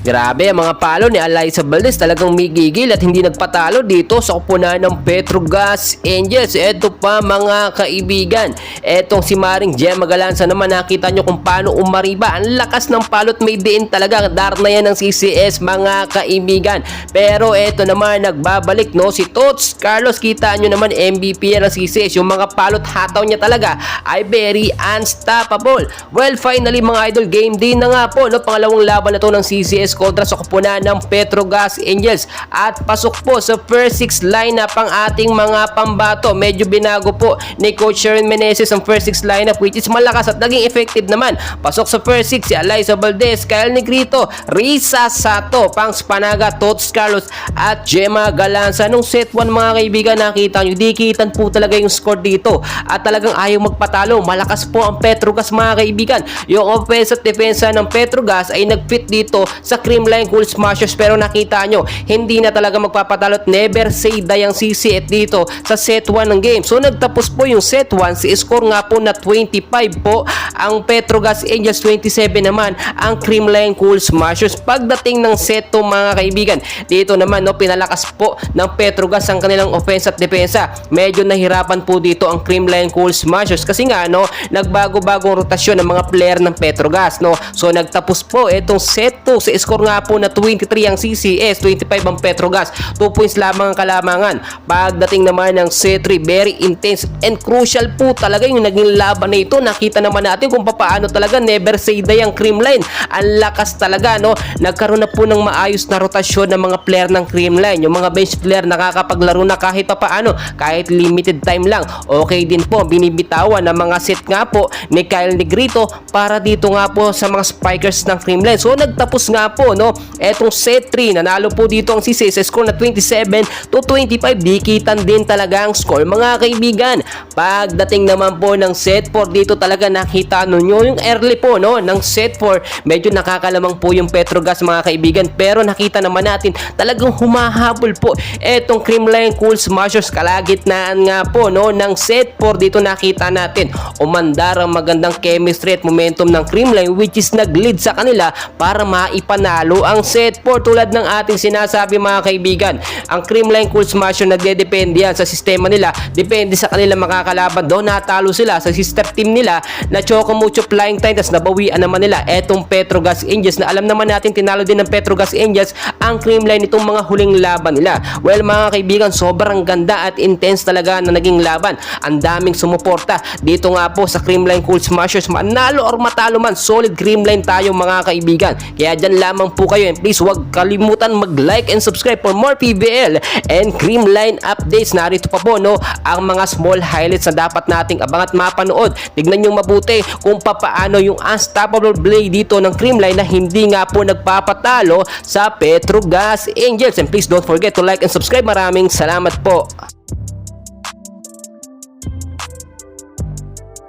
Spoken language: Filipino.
Grabe ang mga palo ni Alyssa Valdez, talagang may gigil at hindi nagpatalo dito sa kupunan ng Petrogas Angels. Eto pa mga kaibigan, etong si Maring Gemma Galanza naman, nakita nyo kung paano umariba. Ang lakas ng palot, may diin talaga. Dar na yan ng CCS mga kaibigan. Pero eto naman nagbabalik no, si Tots Carlos, kita nyo naman MVP yan ng CCS. Yung mga palot hataw niya talaga ay very unstoppable. Well, finally mga idol, game din na nga po no, pangalawang laban na to ng CCS kontra sa kupunan ng Petrogas Angels. At pasok po sa first 6 lineup ang ating mga pambato. Medyo binago po ni Coach Sharon Meneses ang first 6 lineup, which is malakas at naging effective naman. Pasok sa first 6 si Alyssa Valdez, Kyle Negrito, Risa Sato, Pangs Panaga, Tots Carlos at Gemma Galanza. Nung set 1 mga kaibigan, nakita nyo, dikitan po talaga yung score dito at talagang ayaw magpatalo. Malakas po ang Petrogas mga kaibigan. Yung offense at defensa ng Petrogas ay nagfit dito sa Creamline Cool Smashers, pero nakita nyo, hindi na talaga magpapatalo at never say die ang CCS dito sa set 1 ng game. So nagtapos po yung set 1, si score nga po na 25 po ang Petrogas Angels, 27 naman ang Creamline Cool Smashers. Pagdating ng set 2 mga kaibigan, dito naman no, pinalakas po ng Petrogas ang kanilang offense at defensa. Medyo nahirapan po dito ang Creamline Cool Smashers kasi nga no, nagbago-bagong rotasyon ng mga player ng Petrogas no. So nagtapos po itong set 2, sa score nga po na 23 ang CCS, 25 ang Petrogas, 2 points lamang ang kalamangan. Pagdating naman ng set 3, very intense and crucial po talaga yung naging laban na ito. Nakita naman natin kung paano talaga never say die ang Creamline. Ang lakas talaga no, nagkaroon na po ng maayos na rotasyon ng mga player ng Creamline. Yung mga bench player nakakapaglaro na kahit paano, kahit limited time lang. Okay din po, binibitawan ng mga set nga po ni Kyle Negrito para dito nga po sa mga spikers ng Creamline. So nagtapos nga po no, etong set 3, nanalo po dito ang CCS, score na 27 to 25. Dikitan din talaga ang score mga kaibigan. Pagdating naman po ng set 4, dito talaga nakita nyo yung early po no, ng set 4, medyo nakakalamang po yung Petrogas mga kaibigan, pero nakita naman natin talagang humahabol po etong Creamline Cool Smashers. Kalagitnaan nga po no, ng set 4, dito nakita natin umandar ang magandang chemistry at momentum ng Creamline, which is nag-lead sa kanila para maipanalo ang set 4. Tulad ng ating sinasabi mga kaibigan, ang Creamline Cool Smasher nagdedepende yan sa sistema nila, depende sa kanila makakalaban. Doon natalo sila sa sister team nila na Chocomucho Flying Titans, nabawian naman nila etong Petrogas Angels na alam naman natin tinalo din ng Petrogas Angels ang Creamline itong mga huling laban nila. Well mga kaibigan, sobrang ganda at intense talaga na naging laban. Ang daming sumuporta dito nga po sa Creamline Cool Smashers. Manalo or matalo man, solid Creamline tayo mga kaibigan. Kaya dyan lamang po kayo, and please huwag kalimutan mag-like and subscribe for more PBL and Creamline updates. Narito pa po no, ang mga small highlights na dapat nating abang at mapanood. Tignan nyo mabuti kung paano yung unstoppable play dito ng Creamline na hindi nga po nagpapatalo sa Petrogas Angels. And please don't forget to like and subscribe. Maraming salamat po.